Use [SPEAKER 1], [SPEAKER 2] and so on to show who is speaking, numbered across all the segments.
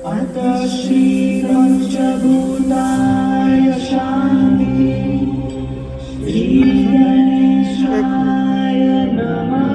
[SPEAKER 1] अतः श्री पंचभूताय शांति श्री गणेशाय नमः।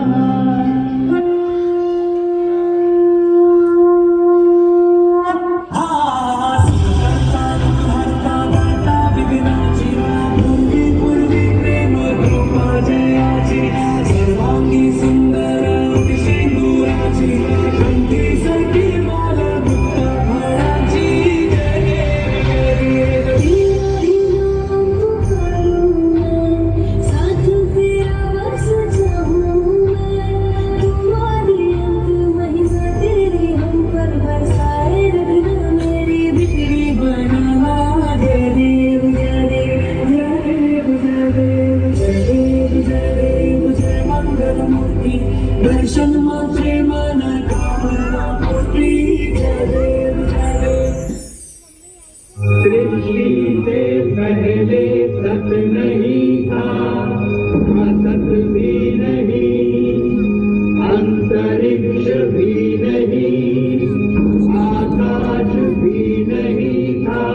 [SPEAKER 1] दर्शन मात्रे मन कामना पूर्ति जय देव जय देव। सृष्टि से पहले सत नहीं था, असत भी नहीं, अंतरिक्ष भी नहीं, आकाश भी नहीं था।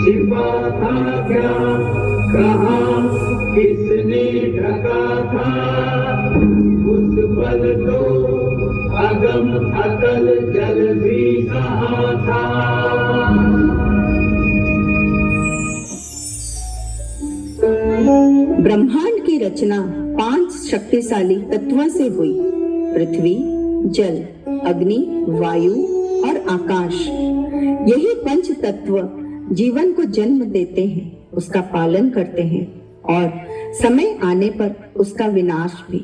[SPEAKER 1] छिपा था क्या, कहाँ, किसने ढका था? उस पल तो अगम अकल जल भी कहाँ था।
[SPEAKER 2] ब्रह्मांड की रचना 5 शक्तिशाली तत्वों से हुई। पृथ्वी, जल, अग्नि, वायु और आकाश। यही पंच तत्व जीवन को जन्म देते हैं, उसका पालन करते हैं और समय आने पर उसका विनाश भी।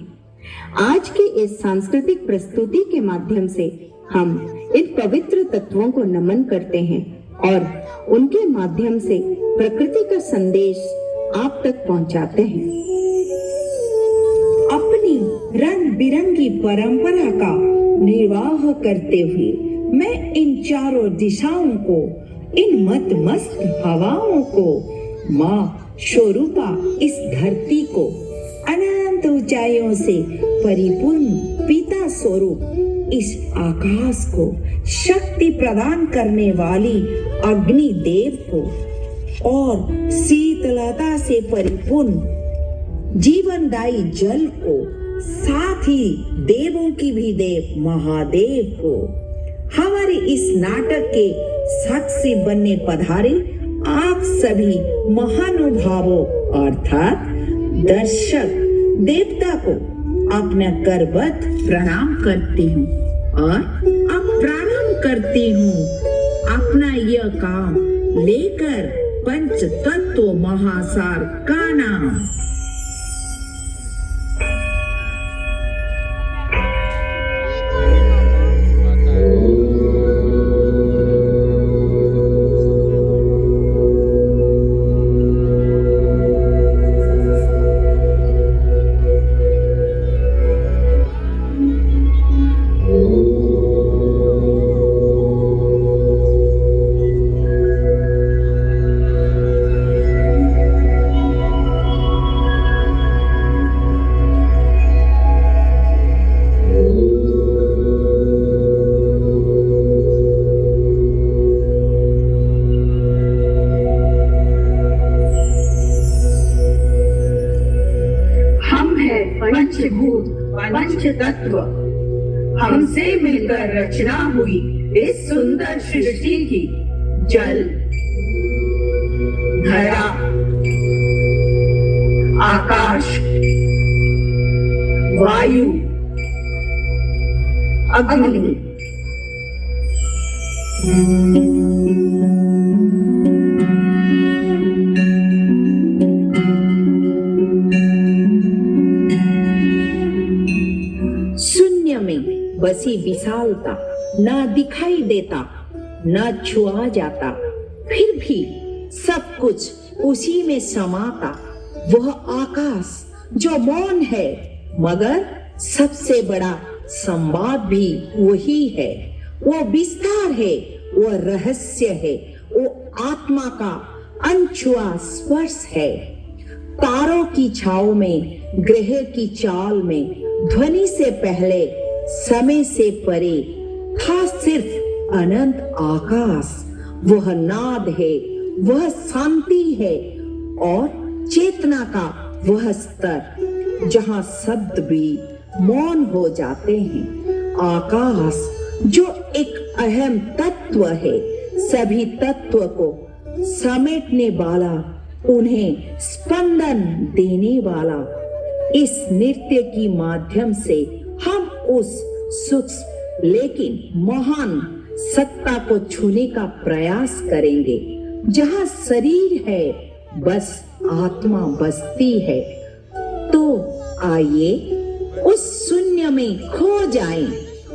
[SPEAKER 2] आज की इस सांस्कृतिक प्रस्तुति के माध्यम से हम इन पवित्र तत्वों को नमन करते हैं और उनके माध्यम से प्रकृति का संदेश आप तक पहुंचाते हैं।
[SPEAKER 3] अपनी रंग बिरंगी परंपरा का निर्वाह करते हुए मैं इन चारों दिशाओं को, इन मत मस्त हवाओं को, माँ स्वरूपा इस धरती को, अनंत ऊंचाइयों से परिपूर्ण पिता स्वरूप इस आकाश को, शक्ति प्रदान करने वाली अग्नि देव को और शीतलता से परिपूर्ण जीवनदायी जल को, साथ ही देवों की भी देव महादेव को, हमारे इस नाटक के साक्षी बनने पधारे आप सभी महानुभावों अर्थात दर्शक देवता को अपना करबद्ध प्रणाम करती हूँ और अब प्रारंभ करती हूँ अपना यह काम लेकर पंच तत्व महासार का नाम।
[SPEAKER 2] पंचभूत पंच तत्व हमसे मिलकर रचना हुई इस सुंदर सृष्टि की। जल, धरा, आकाश, वायु, अग्नि। बसी विशालता न दिखाई देता, न छुआ जाता, फिर भी सब कुछ उसी में समाता। वह आकाश जो मौन है मगर सबसे बड़ा संवाद भी वही है। वो विस्तार है, वो रहस्य है, वो आत्मा का अनछुआ स्पर्श है। तारों की छाव में, ग्रह की चाल में, ध्वनि से पहले, समय से परे था सिर्फ
[SPEAKER 3] अनंत आकाश, वह नाद है, वह शांति है और चेतना का वह स्तर जहां शब्द भी मौन हो जाते हैं। आकाश जो एक अहम तत्व है, सभी तत्व को समेटने वाला, उन्हें स्पंदन देने वाला। इस नृत्य की माध्यम से हम उस सूक्ष्म लेकिन महान सत्ता को छूने का प्रयास करेंगे। जहां शरीर है बस आत्मा बसती है। तो आइए उस शून्य में खो जाएं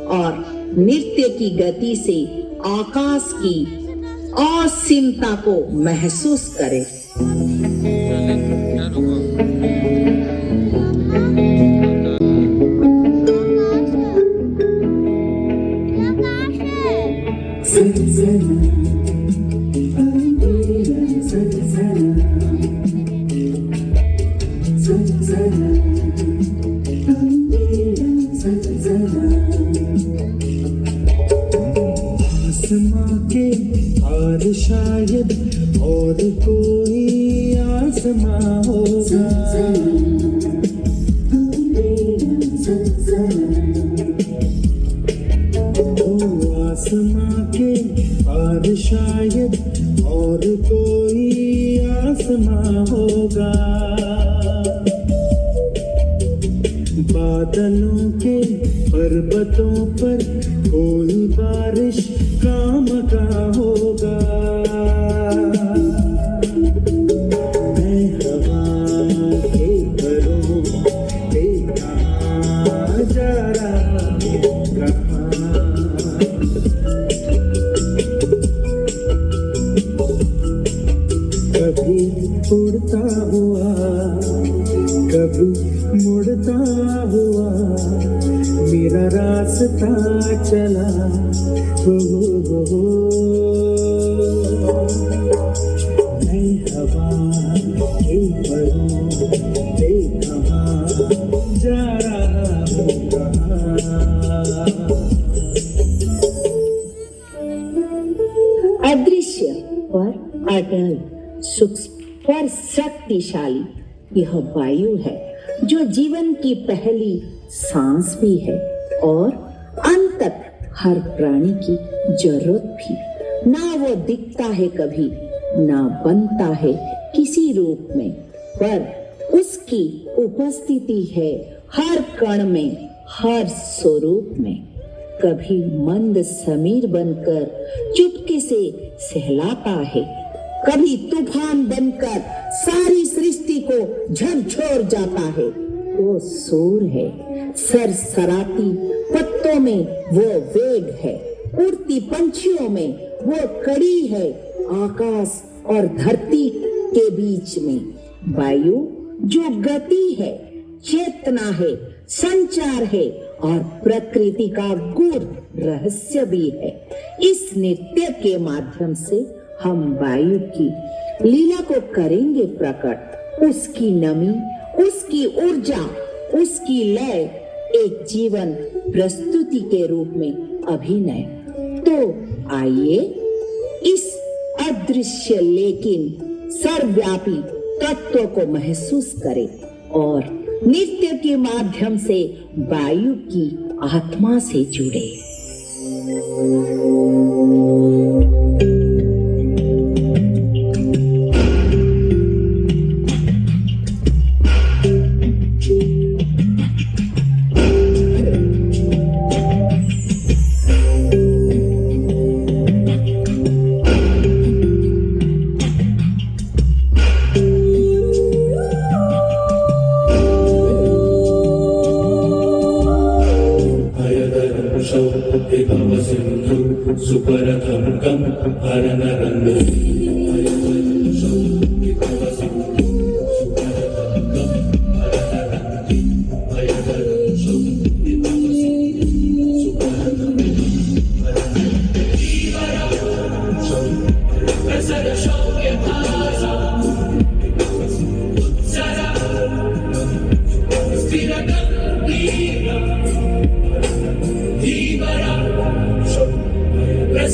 [SPEAKER 3] और नृत्य की गति से आकाश की असीमता को महसूस करें।
[SPEAKER 4] आसमां के और शायद और कोई आसमां होगा। आसमां के और शायद और कोई आसमां होगा। बादलों के पर्वतों पर कोई बारिश काम का होगा। मैं हवा के घरों पे कहाँ जा रहा हूँ, कहाँ। कभी उड़ता हुआ, कभी मुड़ता हुआ मेरा रास्ता चला। मैं हवा के परों पे कहाँ जा रहा हूँ, कहाँ।
[SPEAKER 3] अदृश्य पर अटल, सूक्ष्म पर शक्तिशाली यह वायु है जो जीवन की पहली सांस भी है और अंततः हर प्राणी की जरूरत भी। ना वो दिखता है कभी, ना बनता है किसी रूप में, पर उसकी उपस्थिति है हर कण में, हर स्वरूप में। कभी मंद समीर बनकर चुपके से सहलाता है, कभी तूफान बनकर सारी सृष्टि को झकझोर जाता है। वो सूर है, सरसराती पत्तों में वो वेग है, उड़ती पंछियों में वो कड़ी है, आकाश और धरती के बीच में वायु जो गति है, चेतना है, संचार है और प्रकृति का गूढ़ रहस्य भी है। इस नृत्य के माध्यम से हम वायु की लीला को करेंगे प्रकट, उसकी नमी, उसकी ऊर्जा, उसकी लय एक जीवन प्रस्तुति के रूप में अभिनय। तो आइए इस अदृश्य लेकिन सर्वव्यापी तत्व को महसूस करें और नृत्य के माध्यम से वायु की आत्मा से जुड़े।
[SPEAKER 1] सुपरथर्गं हरनरन्द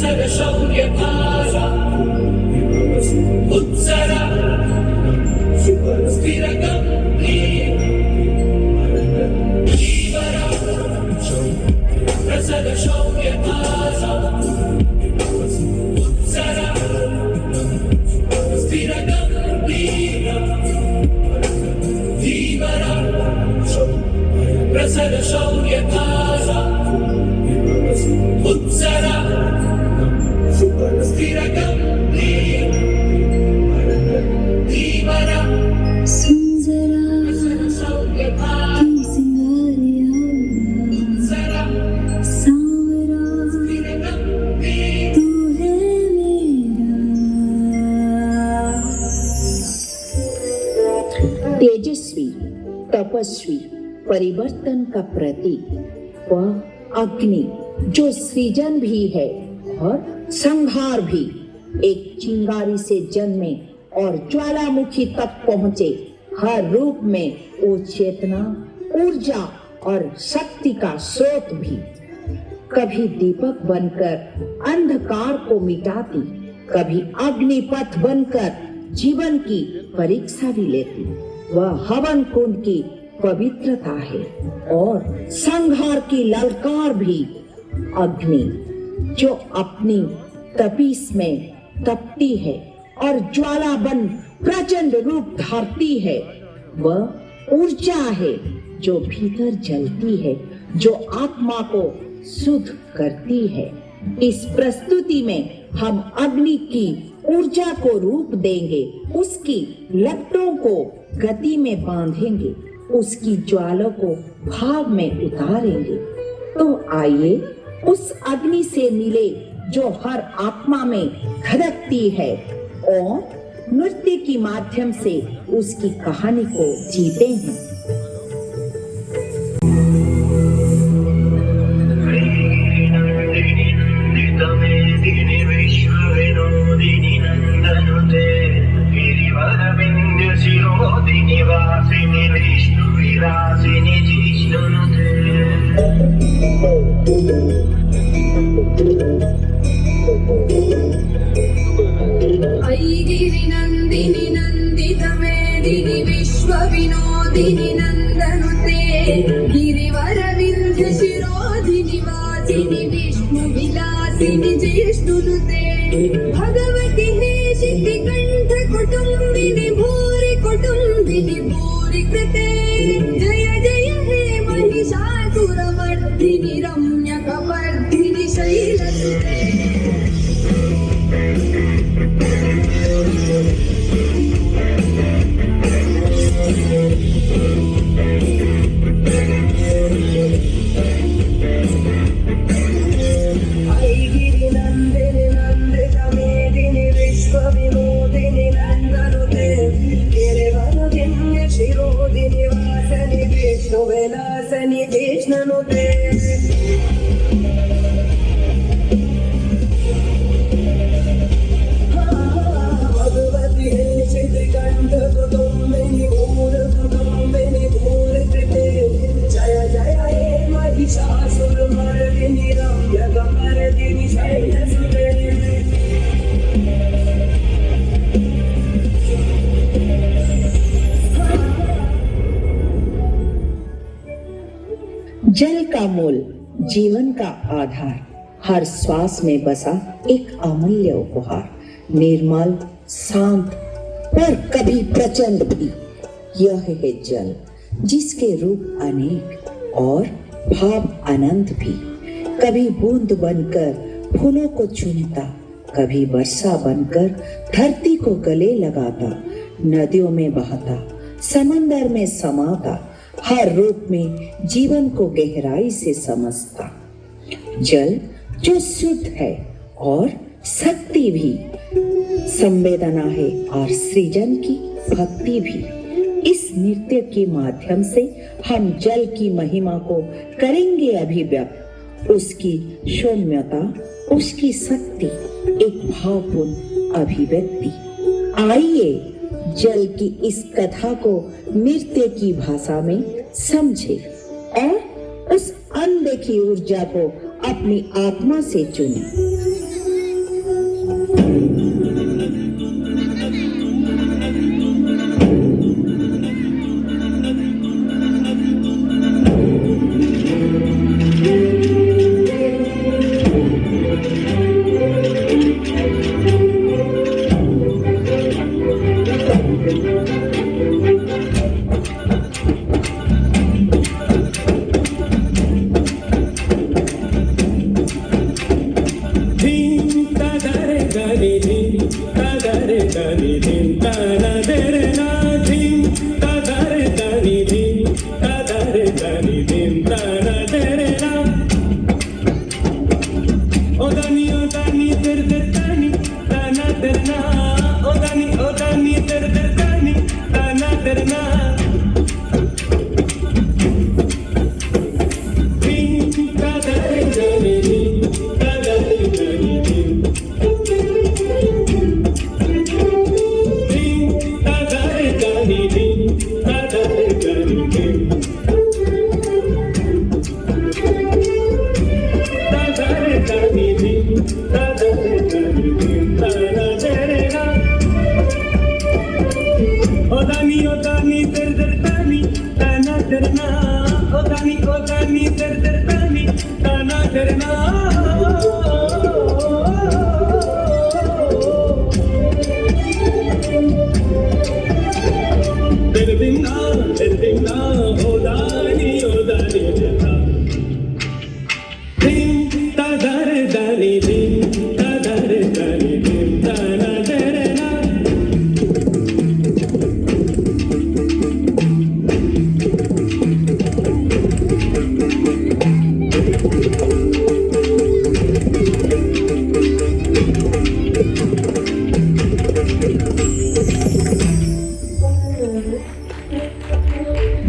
[SPEAKER 1] प्रसरशौर्यभासा उत्सरा स्थिरगम्भीर धीवरा प्रसरशौर्यभासा उत्सरा स्थिरगम्भीर धीवरा प्रसरशौर्यभासा उत्सरा स्थिरगम्भीर धीवरा
[SPEAKER 5] सुंदरा
[SPEAKER 1] प्रसरशौर्यभासा
[SPEAKER 5] तू सिंगारिया
[SPEAKER 1] उत्सरा
[SPEAKER 5] सांवरा
[SPEAKER 1] स्थिरगम्भीर
[SPEAKER 5] तू है मेरा।
[SPEAKER 2] तेजस्वी, तपस्वी, परिवर्तन का प्रतीक वह अग्नि जो सृजन भी है और संहार भी, एक चिंगारी से जन्मे और ज्वालामुखी तक पहुंचे, हर रूप में वो चेतना, ऊर्जा और शक्ति का स्रोत भी। कभी दीपक बनकर अंधकार को मिटाती, कभी अग्निपथ बनकर जीवन की परीक्षा भी लेती। वह हवन कुंड की पवित्रता है और संहार की ललकार भी। अग्नि जो अपनी तपीस में तपती है और ज्वाला बन प्रचंड रूप धारती है, वह ऊर्जा है जो भीतर जलती है, जो आत्मा को शुद्ध करती है। इस प्रस्तुति में हम अग्नि की ऊर्जा को रूप देंगे, उसकी लपटों को गति में बांधेंगे, उसकी ज्वाला को भाव में उतारेंगे। तो आइए उस अग्नि से मिले जो हर आत्मा में धड़कती है और नृत्य के माध्यम से उसकी कहानी को जीते हैं।
[SPEAKER 6] नन्दितमेदिनि विश्वविनोदिनि नन्दनुते गिरिवरविन्द्यशिरोदिनि वासिनि विष्णुविलासिनि जिष्णुनुते
[SPEAKER 5] ऐगिरि नन्दिनि नन्दितमेदिनि विश्वविनोदिनि नन्दनुते गिरिवरविन्ध्यशिरोधिनि वासिनि विष्णुविलासिनि जिष्णुनुते भगवति हेशिति कण्ठ कुटुम्बिनि भूरि कुटुम्बिनि भूरि कृते जय जय हे महिषासुरमर्दिनि रम्यकपर्दिनि शैलसुते।
[SPEAKER 6] ऐगिरि नन्दिनि नन्दितमेदिनि विश्वविनोदिनि नन्दनुते गिरिवरविन्द्यशिरोदिनि वासनि विष्णुविलासनि जिष्णुनुते भगवति हेशितिकण्ठ कुटुम्बिनि भूरकुटुम्बिनि भूरिकृते जय जय हे महिषासुरमर्दिनि रम्यकपर्दिनि शैलसुते।
[SPEAKER 2] जल का मूल, जीवन का आधार, हर श्वास में बसा एक अमूल्य उपहार, निर्मल, शांत और कभी प्रचंड भी। यह है जल, जिसके रूप अनेक और भाव अनंत भी। कभी बूंद बनकर फूलों को चुनता, कभी वर्षा बनकर धरती को गले लगाता, नदियों में बहता, समंदर में समाता, हर रूप में जीवन को गहराई से समझता। जल जो शुद्ध है और शक्ति भी, संवेदना है और सृजन की भक्ति भी। इस नृत्य के माध्यम से हम जल की महिमा को करेंगे अभिव्यक्त, उसकी सौम्यता, उसकी शक्ति, एक भावपूर्ण अभिव्यक्ति। आइए जल की इस कथा को नृत्य की भाषा में समझे और उस अनदेखी ऊर्जा को अपनी आत्मा से चुने।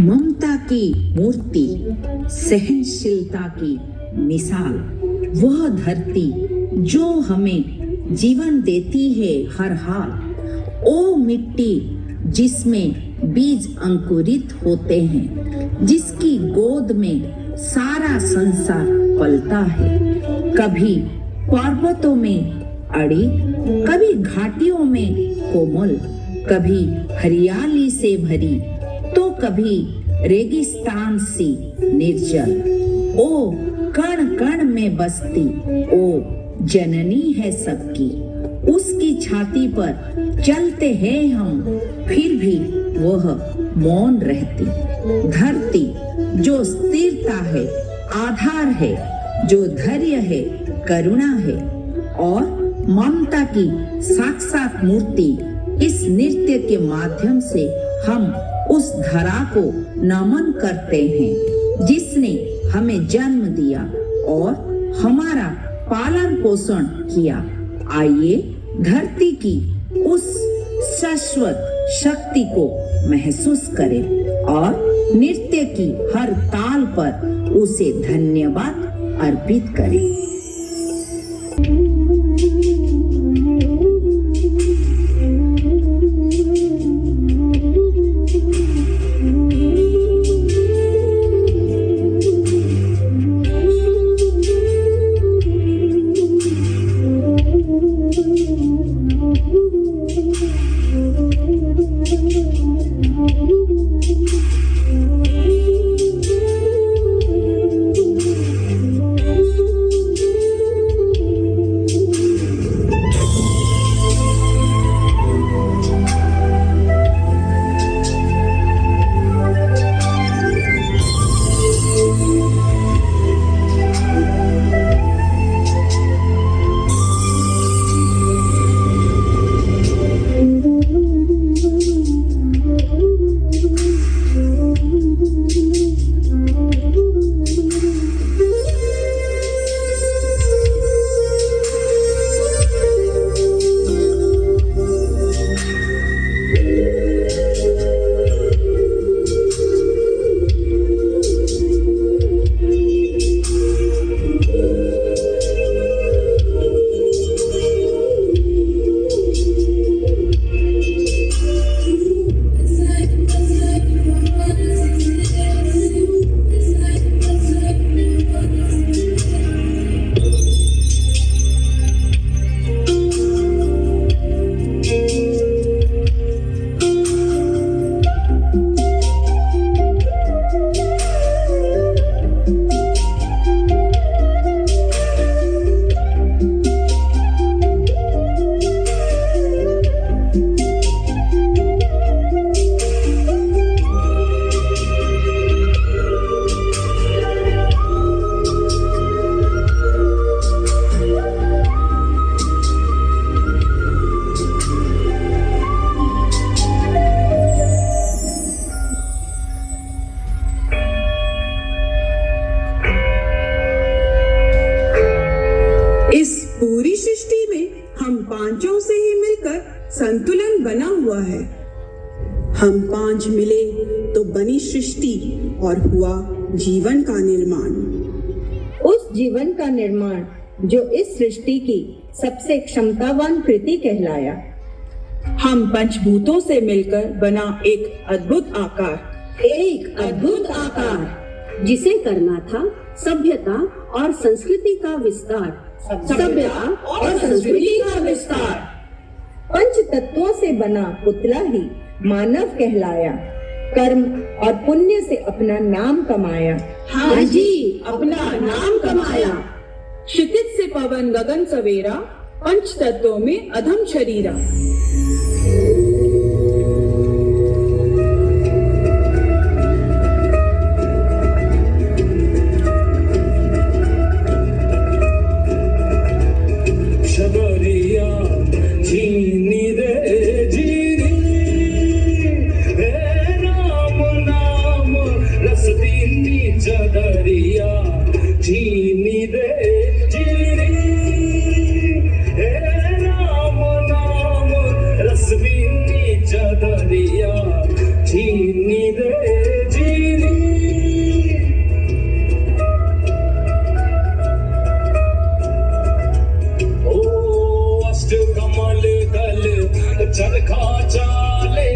[SPEAKER 3] ममता की मूर्ति, सहनशीलता की मिसाल, वह धरती जो हमें जीवन देती है हर हाल। ओ मिट्टी जिसमें बीज अंकुरित होते हैं, जिसकी गोद में सारा संसार पलता है। कभी पर्वतों में अड़ी, कभी घाटियों में कोमल, कभी हरियाली से भरी तो कभी रेगिस्तान सी निर्जल। ओ कण कण में बसती, ओ जननी है सबकी। उसकी छाती पर चलते हैं हम, फिर भी वह मौन रहती। धरती जो स्थिरता है, आधार है, जो धैर्य है, करुणा है और ममता की साक्षात मूर्ति। इस नृत्य के माध्यम से हम उस धरा को नमन करते हैं जिसने हमें जन्म दिया और हमारा पालन पोषण किया। आइए धरती की उस शाश्वत शक्ति को महसूस करें और नृत्य की हर ताल पर उसे धन्यवाद अर्पित करें।
[SPEAKER 7] पूरी सृष्टि में हम पांचों से ही मिलकर संतुलन बना हुआ है। हम पांच मिले तो बनी सृष्टि और हुआ जीवन का निर्माण।
[SPEAKER 2] उस जीवन का निर्माण जो इस सृष्टि की सबसे क्षमतावान कृति कहलाया।
[SPEAKER 7] हम पंचभूतों से मिलकर बना एक अद्भुत आकार,
[SPEAKER 8] जिसे करना था सभ्यता और संस्कृति का विस्तार।
[SPEAKER 2] पंच तत्वों से बना पुतला ही मानव कहलाया। कर्म और पुण्य से अपना नाम कमाया।
[SPEAKER 7] हाँ जी, अपना नाम कमाया। क्षितिज से पवन गगन सवेरा, पंच तत्वों में अधम शरीरा।
[SPEAKER 4] शबरिया जीनी रे जीनी, हे राम नाम रस दीनी चदरिया। जीनी रे जीनी, हे राम नाम रस दीनी चदरिया। जीनी रे जीनी। कमल दल चरखा चाले,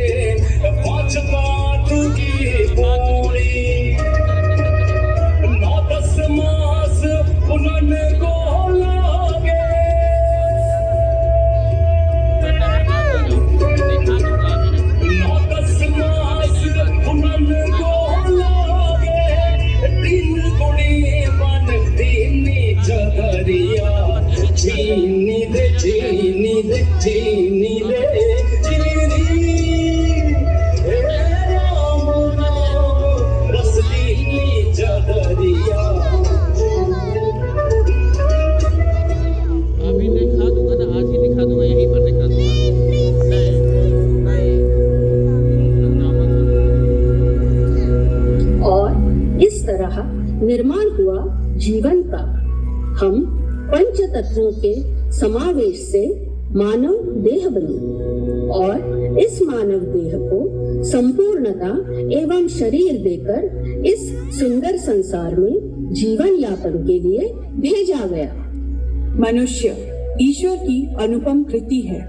[SPEAKER 4] पांच पात की पौड़ी। 9-10 मास पुनन को लागे, 9-10 मास पुनन को लागे। 3 गुणी बन 3 चदरिया। जीनी रे जीनी रे जीनी रे जीनी, हे राम नाम रस दीनी चदरिया।
[SPEAKER 9] अभी दिखा दूंगा ना, आज ही दिखा दूंगा, यहीं पर दिखा दूंगा।
[SPEAKER 8] और इस तरह निर्माण हुआ जीवन का। हम पंच तत्वों के समावेश से मानव देह बनी और इस मानव देह को संपूर्णता एवं शरीर देकर इस सुंदर संसार में जीवन यापन के लिए भेजा गया।
[SPEAKER 7] मनुष्य ईश्वर की अनुपम कृति है।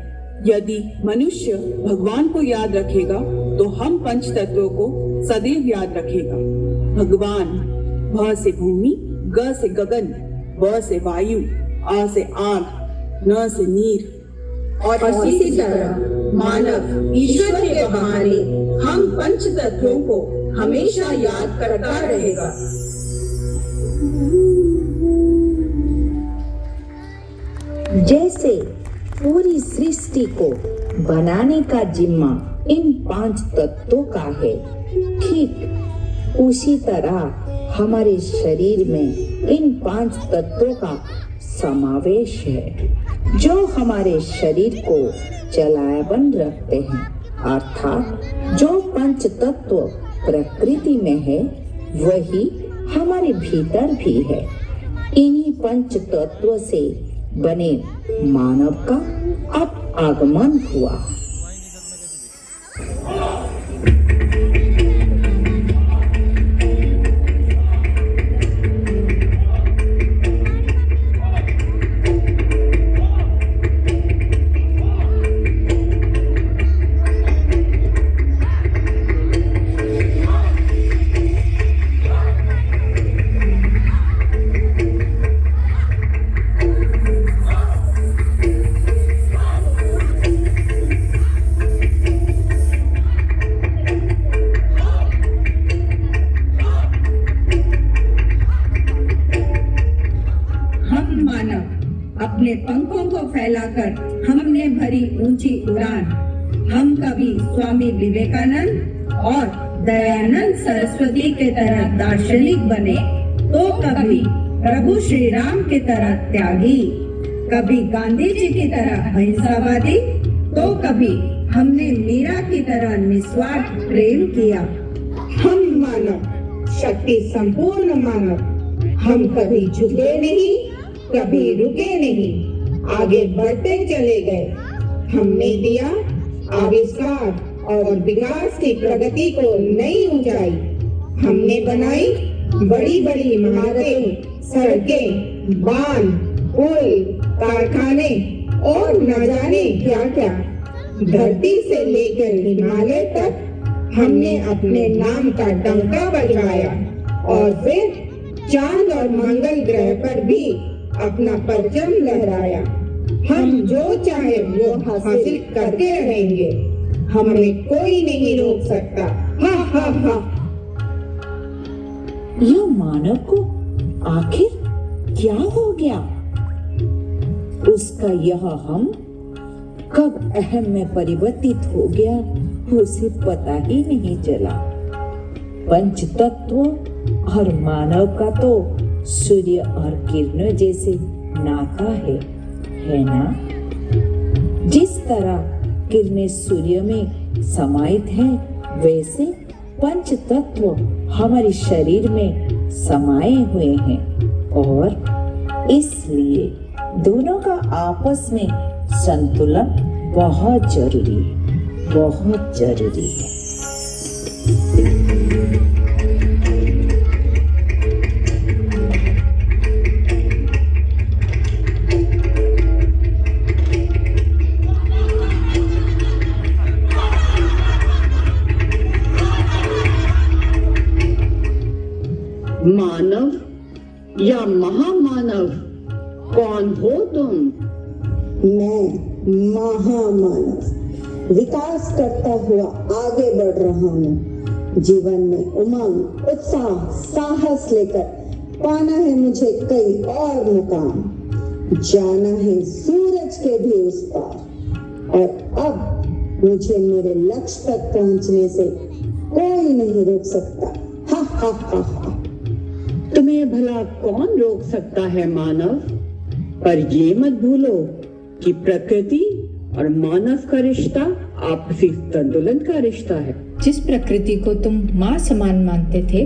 [SPEAKER 7] यदि मनुष्य भगवान को याद रखेगा तो हम पंच तत्वों को सदैव याद रखेगा। भगवान भ से भूमि, ग से गगन, ब से वायु, आ से आग, न से नीर।
[SPEAKER 2] और इसी तरह मानव ईश्वर के बहाने हम पंच तत्वों को हमेशा याद करता रहेगा।
[SPEAKER 3] जैसे पूरी सृष्टि को बनाने का जिम्मा इन 5 तत्वों का है, ठीक उसी तरह हमारे शरीर में इन 5 तत्वों का समावेश है, जो हमारे शरीर को चलायमान रखते हैं। अर्थात जो पंच तत्व प्रकृति में है वही हमारे भीतर भी है। इन्हीं पंच तत्व से बने मानव का अब आगमन हुआ।
[SPEAKER 5] अपने पंखों को फैलाकर हमने भरी ऊंची उड़ान। हम कभी स्वामी विवेकानंद और दयानंद सरस्वती के तरह दार्शनिक बने, तो कभी प्रभु श्री राम की तरह त्यागी, कभी गांधी जी की तरह अहिंसावादी, तो कभी हमने मीरा की तरह निस्वार्थ प्रेम किया।
[SPEAKER 3] हम मानव, शक्ति संपूर्ण मानव, हम कभी झुके नहीं, कभी रुके नहीं, आगे बढ़ते चले गए। हमने दिया आविष्कार और विकास की प्रगति को नई ऊंचाई। हमने बनाई बड़ी बड़ी इमारतें, सड़कें, बांध, पुल, कारखाने और न जाने क्या क्या। धरती से लेकर हिमालय तक हमने अपने नाम का डंका बजवाया और फिर चांद और मंगल ग्रह पर भी अपना परचम लहराया। हम जो चाहे वो हासिल करते रहेंगे, हमें कोई नहीं रोक सकता। हा हा हा।
[SPEAKER 10] यह मानव को आखिर क्या हो गया? उसका यह हम कब अहम में परिवर्तित हो गया, उसे पता ही नहीं चला। पंच तत्व और मानव का तो सूर्य और किरणों जैसे नाता है ना? जिस तरह किरणें सूर्य में समाहित हैं, वैसे पंच तत्व हमारे शरीर में समाये हुए हैं और इसलिए दोनों का आपस में संतुलन बहुत जरूरी है, बहुत जरूरी है।
[SPEAKER 2] मानव या महामानव, कौन हो तुम?
[SPEAKER 3] मैं महामानव विकास करता हुआ आगे बढ़ रहा हूँ। जीवन में उमंग, उत्साह, साहस लेकर पाना है मुझे कई और मुकाम। जाना है सूरज के भी उस पार और अब मुझे मेरे लक्ष्य तक पहुँचने से कोई नहीं रोक सकता। हा हा हा हा।
[SPEAKER 2] तुम्हें भला कौन रोक सकता है मानव? पर ये मत भूलो कि प्रकृति और मानव का रिश्ता आपसी संतुलन का रिश्ता है।
[SPEAKER 5] जिस प्रकृति को तुम माँ समान मानते थे,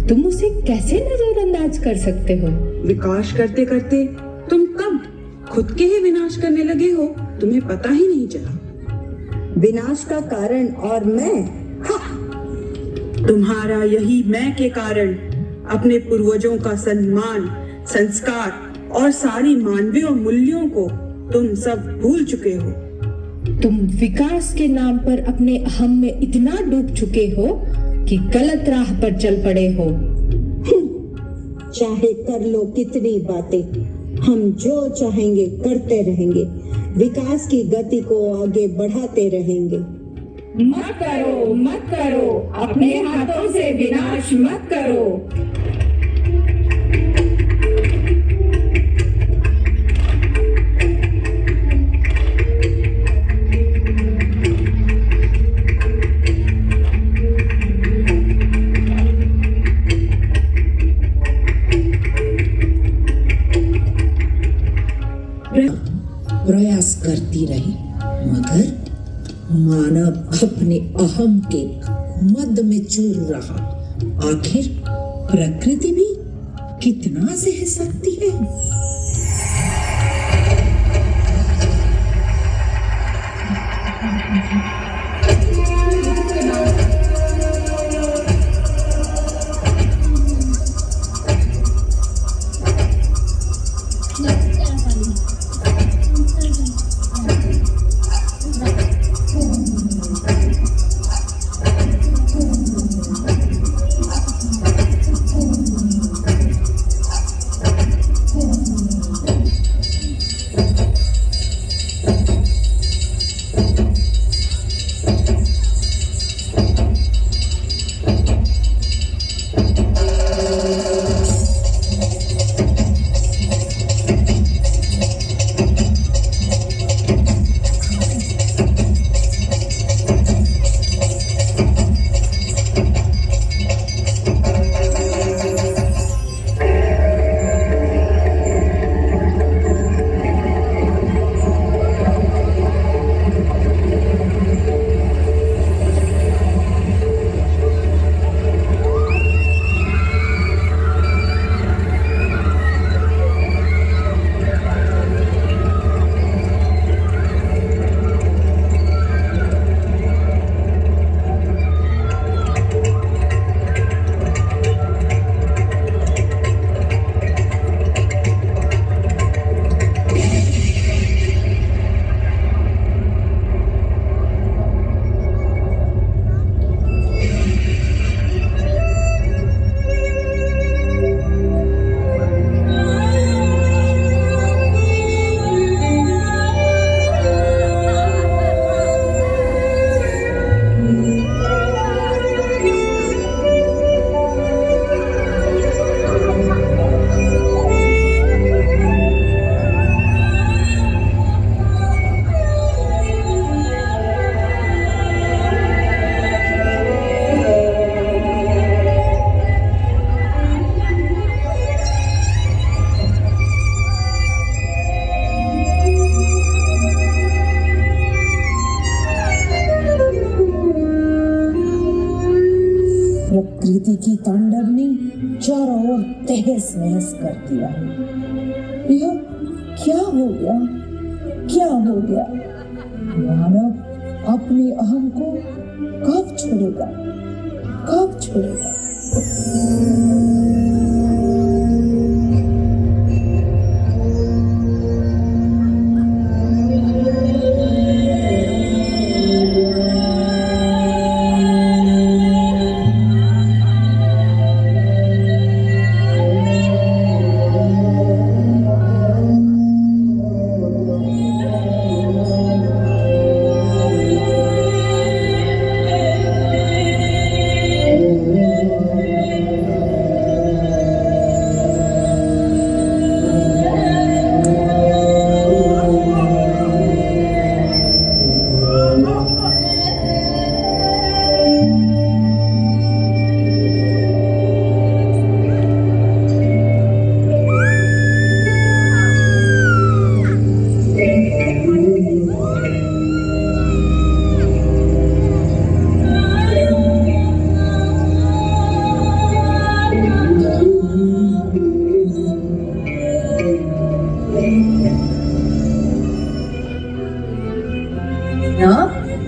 [SPEAKER 5] तुम उसे कैसे नजरअंदाज कर सकते हो?
[SPEAKER 7] विकास करते करते तुम कब खुद के ही विनाश करने लगे हो, तुम्हें पता ही नहीं चला।
[SPEAKER 3] विनाश का कारण और मैं,
[SPEAKER 7] तुम्हारा यही मैं के कारण अपने पूर्वजों का सम्मान, संस्कार और सारी मानवीय मूल्यों को तुम सब भूल चुके हो।
[SPEAKER 5] तुम विकास के नाम पर अपने अहम में इतना डूब चुके हो कि गलत राह पर चल पड़े हो।
[SPEAKER 3] चाहे कर लो कितनी बातें, हम जो चाहेंगे करते रहेंगे, विकास की गति को आगे बढ़ाते रहेंगे।
[SPEAKER 5] मत करो, मत करो, अपने हाथों से विनाश मत करो।
[SPEAKER 10] प्रयास करती रही, मगर मानव अपने अहम के मद में चूर रहा। आखिर प्रकृति भी कितना सह सकती है? प्रकृति की तांडवनी चारों ओर तहस नहस कर दिया है। यह क्या हो गया, क्या हो गया? मानव अपने अहम को कब छोड़ेगा, कब छोड़ेगा?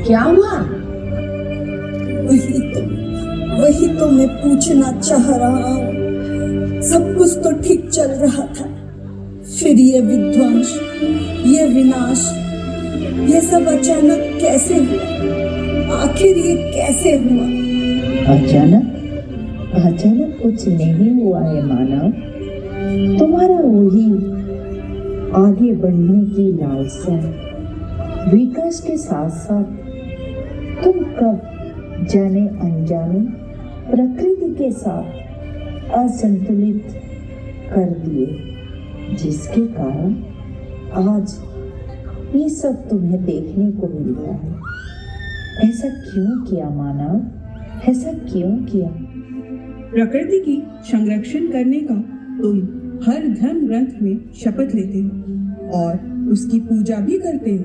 [SPEAKER 10] क्या हुआ?
[SPEAKER 5] वही तो मैं पूछना चाह रहा हूँ। सब कुछ तो ठीक चल रहा था, फिर ये विध्वंस, ये विनाश, ये सब अचानक कैसे हुआ? आखिर ये कैसे हुआ?
[SPEAKER 10] अचानक कुछ नहीं हुआ है मानव। तुम्हारा वही आगे बढ़ने की लालसा, विकास के साथ साथ तुम कब जाने अनजाने प्रकृति के साथ असंतुलित कर दिए, जिसके कारण आज ये सब तुम्हें देखने को मिल रहा है। ऐसा क्यों किया मानव, ऐसा क्यों किया?
[SPEAKER 7] प्रकृति की संरक्षण करने का तुम हर धर्म ग्रंथ में शपथ लेते हो और उसकी पूजा भी करते हो,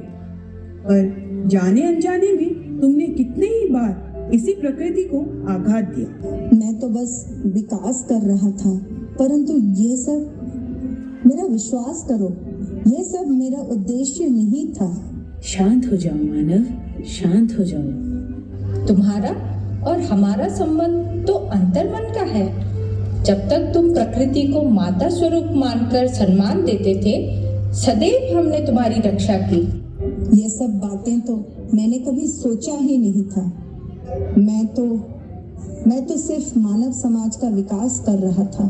[SPEAKER 7] पर जाने अनजाने में तुमने कितने ही बार इसी प्रकृति को आघात दिया।
[SPEAKER 5] मैं तो बस विकास कर रहा था, परंतु ये सब, मेरा विश्वास करो, ये सब मेरा उद्देश्य नहीं था।
[SPEAKER 10] शांत हो जाओ मानव, शांत हो जाओ।
[SPEAKER 11] तुम्हारा और हमारा संबंध तो अंतर्मन का है। जब तक तुम प्रकृति को माता स्वरूप मानकर सम्मान देते थे, सदैव हमने तुम्हारी रक्षा की।
[SPEAKER 5] ये सब बातें तो मैंने कभी सोचा ही नहीं था। मैं तो सिर्फ मानव समाज का विकास कर रहा था,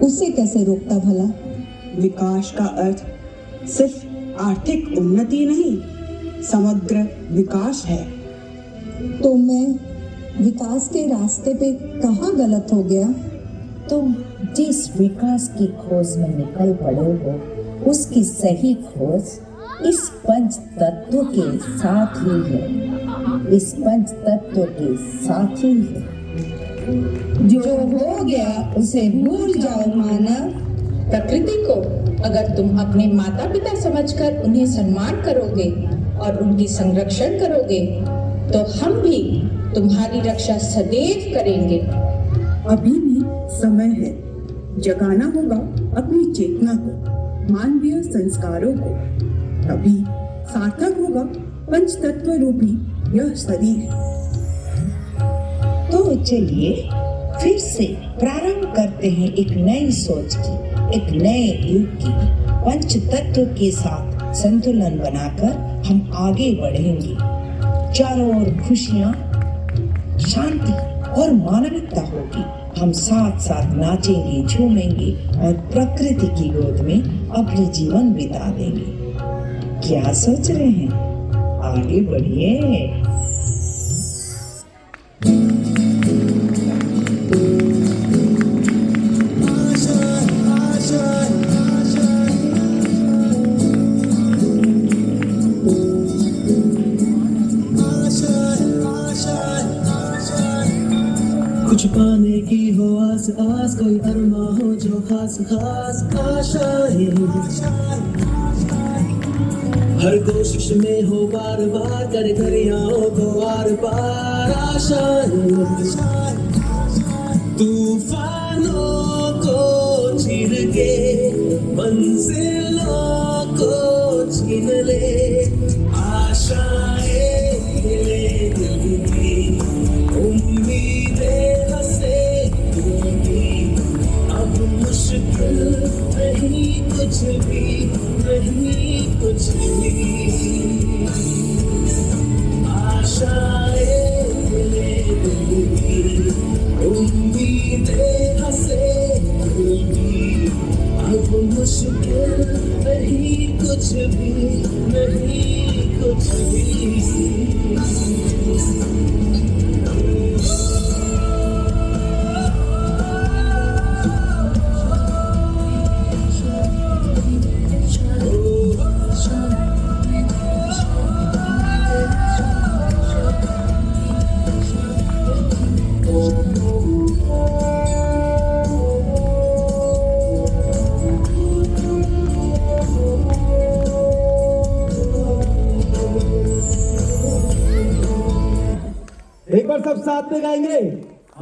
[SPEAKER 5] उसे कैसे रोकता भला?
[SPEAKER 7] विकास का अर्थ सिर्फ आर्थिक उन्नति नहीं, समग्र विकास है।
[SPEAKER 5] तो मैं विकास के रास्ते पे कहाँ गलत हो गया?
[SPEAKER 10] तुम जिस विकास की खोज में निकल पड़े हो, उसकी सही खोज इस पंच तत्व के साथ ही है, इस पंच तत्व के साथ ही है।
[SPEAKER 5] जो हो गया उसे भूल जाओ मानव।
[SPEAKER 11] प्रकृति को अगर तुम अपने माता पिता समझकर उन्हें सम्मान करोगे और उनकी संरक्षण करोगे, तो हम भी तुम्हारी रक्षा सदैव करेंगे।
[SPEAKER 7] अभी भी समय है, जगाना होगा अपनी चेतना को, मानवीय संस्कारों को, तभी सार्थक होगा पंच तत्व रूपी यह शरीर।
[SPEAKER 10] तो चलिए फिर से प्रारंभ करते हैं एक नई सोच की, एक नए युग की। पंच तत्व के साथ संतुलन बनाकर हम आगे बढ़ेंगे। चारों ओर खुशियाँ, शांति और मानविकता होगी। हम साथ साथ नाचेंगे, झूमेंगे और प्रकृति की गोद में अपने जीवन बिता देंगे। क्या सोच रहे हैं? आगे बढ़िए।
[SPEAKER 6] कुछ पाने की हो आस आस, कोई अरमा हो जो खास खास आशाएं। हर कोशिश में हो बार बार, कर दरियाओं को आर पार आशाएं। तूफानों को चीर के मंजिलों को छीन ले, आशाएं खिले दिल की, उम्मीदें हंसे दिल की, अब मुश्किल नहीं कुछ भी, नहीं कुछ भी, आशाएं खिले दिल की, उम्मीदें हंसे दिल की, अब मुश्किल नहीं कुछ भी, नहीं कुछ भी। एक बार सब साथ में गाएंगे।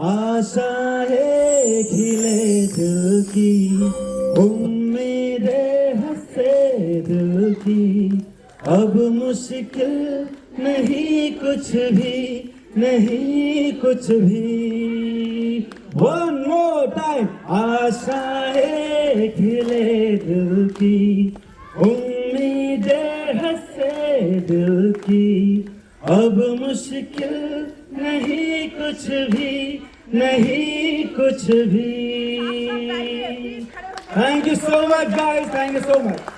[SPEAKER 6] आशाएं खिले दिल की, उम्मीदें हंसे दिल की, अब मुश्किल नहीं कुछ भी, नहीं कुछ भी। One more time. आशाएं खिले दिल की, उम्मीदें हंसे दिल की, अब मुश्किल नहीं कुछ भी, नहीं कुछ भी। Thank you so much guys, thank you so much.